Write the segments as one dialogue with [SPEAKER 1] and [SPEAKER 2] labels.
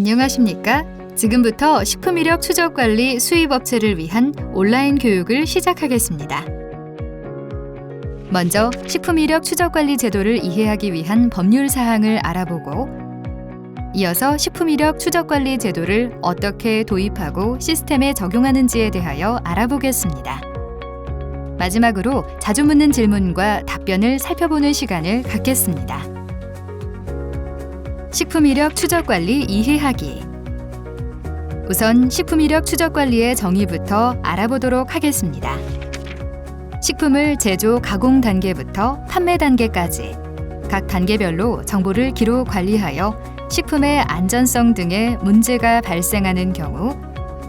[SPEAKER 1] 안녕하십니까? 지금부터 식품이력 추적관리 수입업체를 위한 온라인 교육을 시작하겠습니다. 먼저 식품이력 추적관리 제도를 이해하기 위한 법률 사항을 알아보고, 이어서 식품이력 추적관리 제도를 어떻게 도입하고 시스템에 적용하는지에 대하여 알아보겠습니다. 마지막으로 자주 묻는 질문과 답변을 살펴보는 시간을 갖겠습니다. 식품이력 추적관리 이해하기. 우선 식품이력 추적관리의 정의부터 알아보도록 하겠습니다. 식품을 제조, 가공 단계부터 판매 단계까지 각 단계별로 정보를 기록 관리하여 식품의 안전성 등의 문제가 발생하는 경우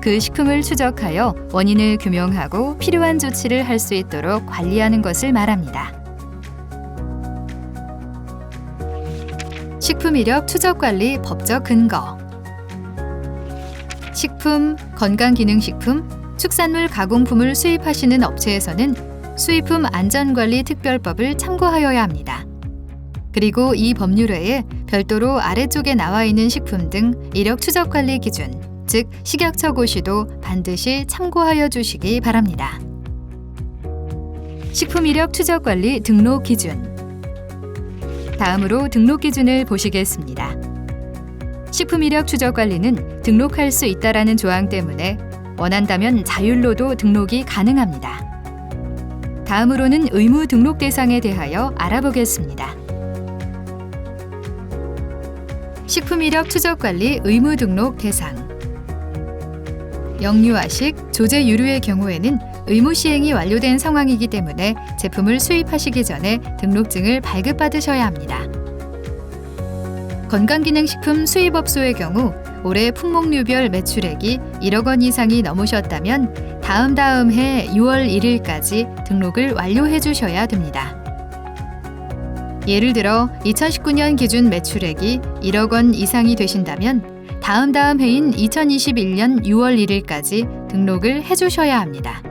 [SPEAKER 1] 그 식품을 추적하여 원인을 규명하고 필요한 조치를 할 수 있도록 관리하는 것을 말합니다. 식품이력 추적관리 법적 근거. 식품, 건강기능식품, 축산물 가공품을 수입하시는 업체에서는 수입품 안전관리 특별법을 참고하여야 합니다. 그리고 이 법률 외에 별도로 아래쪽에 나와 있는 식품 등 이력 추적관리 기준, 즉 식약처 고시도 반드시 참고하여 주시기 바랍니다. 식품이력 추적관리 등록 기준. 다음으로 등록 기준을 보시겠습니다. 식품이력 추적관리는 등록할 수 있다라는 조항 때문에 원한다면 자율로도 등록이 가능합니다. 다음으로는 의무 등록 대상에 대하여 알아보겠습니다. 식품이력 추적관리 의무 등록 대상. 영유아식, 조제 유류의 경우에는 의무 시행이 완료된 상황이기 때문에 제품을 수입하시기 전에 등록증을 발급받으셔야 합니다. 건강기능식품 수입업소의 경우 올해 품목류별 매출액이 1억 원 이상이 넘으셨다면 다음 해 6월 1일까지 등록을 완료해 주셔야 됩니다. 예를 들어 2019년 기준 매출액이 1억 원 이상이 되신다면 다음 해인 2021년 6월 1일까지 등록을 해주셔야 합니다.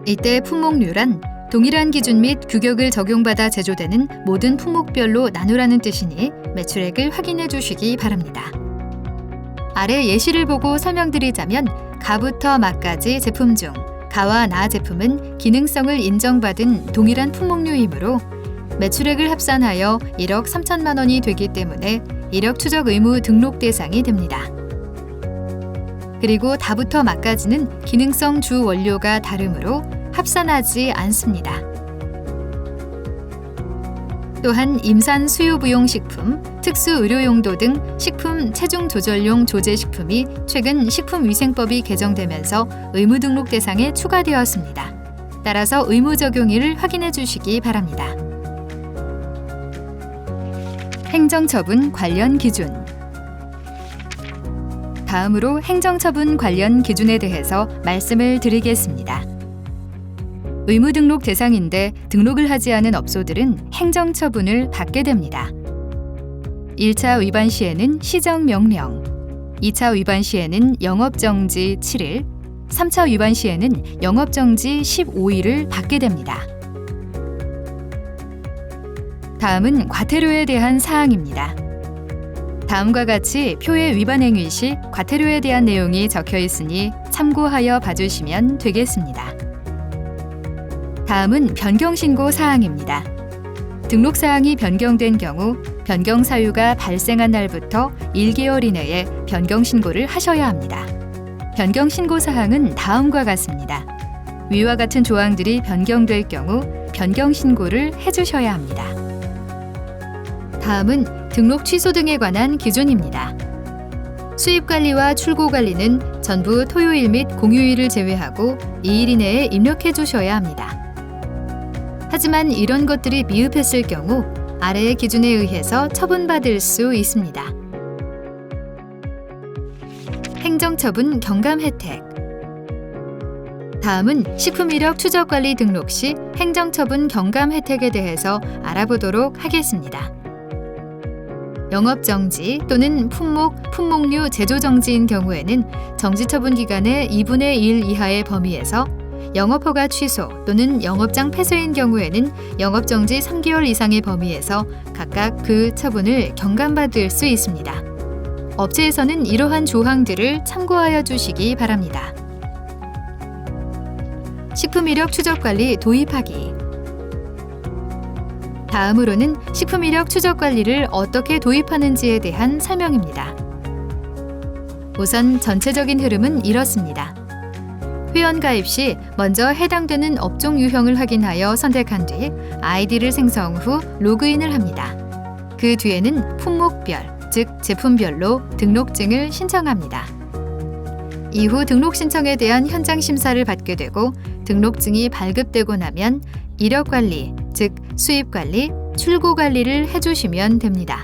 [SPEAKER 1] 이때 품목류란 동일한 기준 및 규격을 적용받아 제조되는 모든 품목별로 나누라는 뜻이니 매출액을 확인해 주시기 바랍니다. 아래 예시를 보고 설명드리자면 가부터 마까지 제품 중 가와 나 제품은 기능성을 인정받은 동일한 품목류이므로 매출액을 합산하여 1억 3천만 원이 되기 때문에 이력 추적 의무 등록 대상이 됩니다. 그리고 다부터 마까지는 기능성 주 원료가 다르므로 합산하지 않습니다. 또한 임산 수유부용 식품, 특수 의료용도 등 식품 체중 조절용 조제식품이 최근 식품위생법이 개정되면서 의무 등록 대상에 추가되었습니다. 따라서 의무 적용일을 확인해 주시기 바랍니다. 행정처분 관련 기준. 다음으로 행정처분 관련 기준에 대해서 말씀을 드리겠습니다. 의무 등록 대상인데 등록을 하지 않은 업소들은 행정처분을 받게 됩니다. 1차 위반 시에는 시정명령, 2차 위반 시에는 영업정지 7일, 3차 위반 시에는 영업정지 15일을 받게 됩니다. 다음은 과태료에 대한 사항입니다. 다음과 같이 표의 위반 행위 시 과태료에 대한 내용이 적혀 있으니 참고하여 봐주시면 되겠습니다. 다음은 변경신고 사항입니다. 등록 사항이 변경된 경우 변경 사유가 발생한 날부터 1개월 이내에 변경신고를 하셔야 합니다. 변경신고 사항은 다음과 같습니다. 위와 같은 조항들이 변경될 경우 변경신고를 해주셔야 합니다. 다음은 등록 취소 등에 관한 기준입니다. 수입관리와 출고관리는 전부 토요일 및 공휴일을 제외하고 2일 이내에 입력해 주셔야 합니다. 하지만 이런 것들이 미흡했을 경우 아래의 기준에 의해서 처분받을 수 있습니다. 행정처분 경감 혜택. 다음은 식품이력 추적관리 등록 시 행정처분 경감 혜택에 대해서 알아보도록 하겠습니다. 영업정지 또는 품목류 제조정지인 경우에는 정지처분 기간의 2분의 1 이하의 범위에서 영업허가 취소 또는 영업장 폐쇄인 경우에는 영업정지 3개월 이상의 범위에서 각각 그 처분을 경감받을 수 있습니다. 업체에서는 이러한 조항들을 참고하여 주시기 바랍니다. 식품 이력 추적 관리 도입하기. 다음으로는 식품 이력 추적 관리를 어떻게 도입하는지에 대한 설명입니다. 우선 전체적인 흐름은 이렇습니다. 회원 가입 시 먼저 해당되는 업종 유형을 확인하여 선택한 뒤 아이디를 생성 후 로그인을 합니다. 그 뒤에는 품목별, 즉 제품별로 등록증을 신청합니다. 이후 등록 신청에 대한 현장 심사를 받게 되고 등록증이 발급되고 나면 이력 관리, 즉 수입 관리, 출고 관리를 해주시면 됩니다.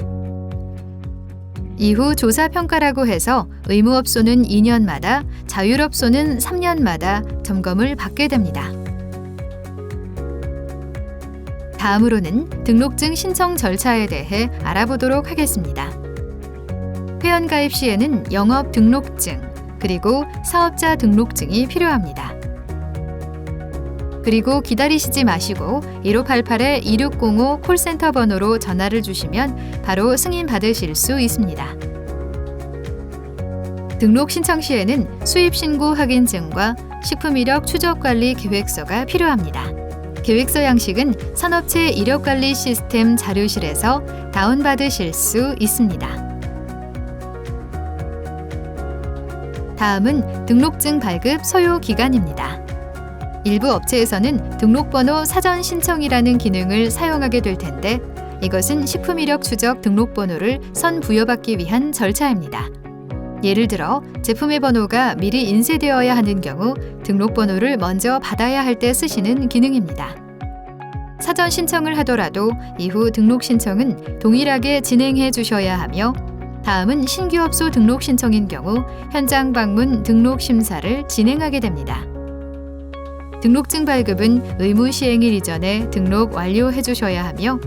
[SPEAKER 1] 이후 조사 평가라고 해서 의무업소는 2년마다, 자율업소는 3년마다 점검을 받게 됩니다. 다음으로는 등록증 신청 절차에 대해 알아보도록 하겠습니다. 회원 가입 시에는 영업 등록증, 그리고 사업자 등록증이 필요합니다. 그리고 기다리시지 마시고 1588-2605 콜센터 번호로 전화를 주시면 바로 승인 받으실 수 있습니다. 등록 신청 시에는 수입 신고 확인증과 식품 이력 추적 관리 계획서가 필요합니다. 계획서 양식은 산업체 이력 관리 시스템 자료실에서 다운받으실 수 있습니다. 다음은 등록증 발급 소요 기간입니다. 일부 업체에서는 등록번호 사전 신청이라는 기능을 사용하게 될 텐데 이것은 식품 이력 추적 등록번호를 선부여받기 위한 절차입니다. 예를 들어 제품의 번호가 미리 인쇄되어야 하는 경우 등록번호를 먼저 받아야 할 때 쓰시는 기능입니다. 사전 신청을 하더라도 이후 등록 신청은 동일하게 진행해 주셔야 하며 다음은 신규업소 등록 신청인 경우 현장 방문 등록 심사를 진행하게 됩니다. 등록증 발급은 의무 시행일 이전에 등록 완료해 주셔야 하며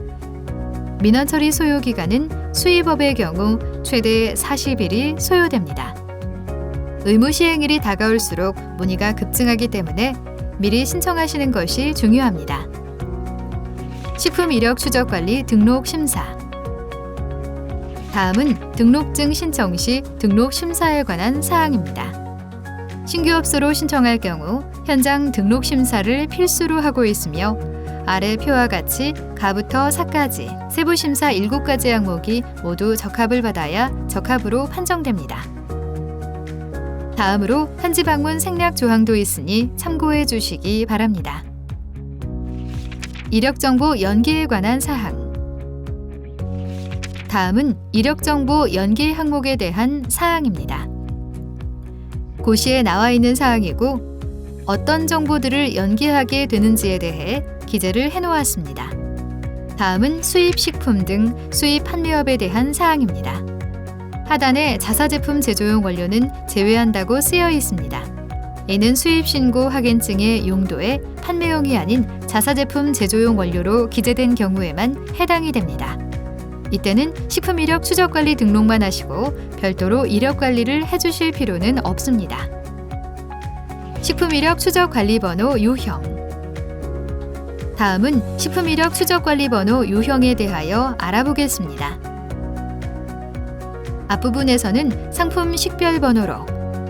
[SPEAKER 1] 민원 처리 소요 기간은 수입업의 경우 최대 40일이 소요됩니다. 의무 시행일이 다가올수록 문의가 급증하기 때문에 미리 신청하시는 것이 중요합니다. 식품 이력 추적 관리 등록 심사. 다음은 등록증 신청 시 등록 심사에 관한 사항입니다. 신규업소로 신청할 경우 현장 등록 심사를 필수로 하고 있으며 아래 표와 같이 가부터 사까지 세부 심사 7가지 항목이 모두 적합을 받아야 적합으로 판정됩니다. 다음으로 현지 방문 생략 조항도 있으니 참고해 주시기 바랍니다. 이력 정보 연계에 관한 사항. 다음은 이력 정보 연계 항목에 대한 사항입니다. 고시에 나와 있는 사항이고 어떤 정보들을 연계하게 되는지에 대해 기재를 해놓았습니다. 다음은 수입 식품 등 수입 판매업에 대한 사항입니다. 하단에 자사제품 제조용 원료는 제외한다고 쓰여 있습니다. 이는 수입 신고 확인증의 용도에 판매용이 아닌 자사제품 제조용 원료로 기재된 경우에만 해당이 됩니다. 이때는 식품 이력 추적 관리 등록만 하시고 별도로 이력 관리를 해주실 필요는 없습니다. 식품 이력 추적 관리 번호 유형. 다음은 식품 이력 추적 관리 번호 유형에 대하여 알아보겠습니다. 앞부분에서는 상품 식별 번호로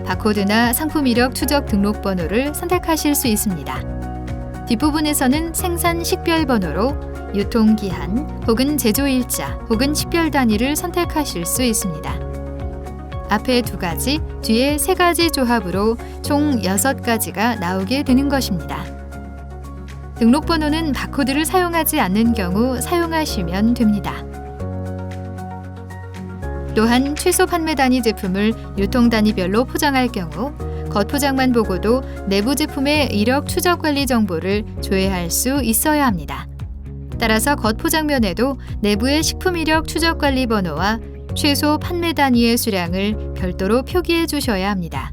[SPEAKER 1] 바코드나 상품 이력 추적 등록 번호를 선택하실 수 있습니다. 뒷부분에서는 생산 식별 번호로 유통기한 혹은 제조일자 혹은 식별 단위를 선택하실 수 있습니다. 앞에 2가지, 뒤에 3가지 조합으로 총 6가지가 나오게 되는 것입니다. 등록번호는 바코드를 사용하지 않는 경우 사용하시면 됩니다. 또한 최소 판매 단위 제품을 유통 단위별로 포장할 경우 겉포장만 보고도 내부 제품의 이력 추적 관리 정보를 조회할 수 있어야 합니다. 따라서 겉포장면에도 내부의 식품 이력 추적 관리 번호와 최소 판매 단위의 수량을 별도로 표기해 주셔야 합니다.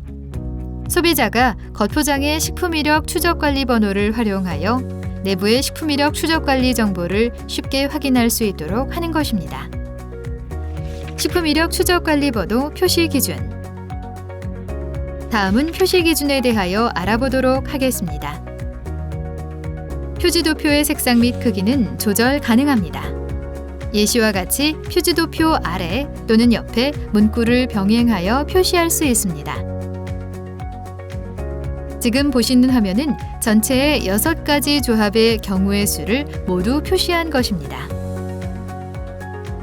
[SPEAKER 1] 소비자가 겉포장의 식품 이력 추적 관리 번호를 활용하여 내부의 식품 이력 추적 관리 정보를 쉽게 확인할 수 있도록 하는 것입니다. 식품 이력 추적 관리 번호 표시 기준. 다음은 표시 기준에 대하여 알아보도록 하겠습니다. 표지도표의 색상 및 크기는 조절 가능합니다. 예시와 같이 표지도표 아래 또는 옆에 문구를 병행하여 표시할 수 있습니다. 지금 보시는 화면은 전체의 6가지 조합의 경우의 수를 모두 표시한 것입니다.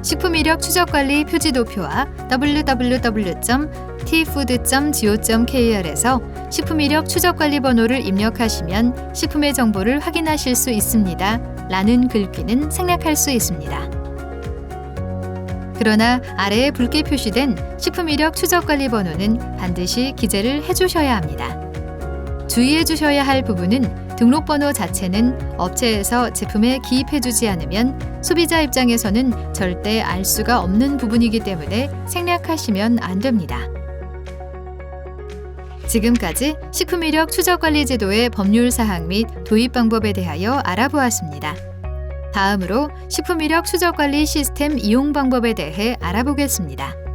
[SPEAKER 1] 식품 이력 추적 관리 표지도표와 www.tfood.go.kr에서 식품 이력 추적 관리 번호를 입력하시면 식품의 정보를 확인하실 수 있습니다. 라는 글귀는 생략할 수 있습니다. 그러나 아래에 붉게 표시된 식품 이력 추적 관리 번호는 반드시 기재를 해주셔야 합니다. 주의해 주셔야 할 부분은 등록번호 자체는 업체에서 제품에 기입해주지 않으면 소비자 입장에서는 절대 알 수가 없는 부분이기 때문에 생략하시면 안 됩니다. 지금까지 식품 이력 추적 관리 제도의 법률 사항 및 도입 방법에 대하여 알아보았습니다. 다음으로 식품 이력 추적 관리 시스템 이용 방법에 대해 알아보겠습니다.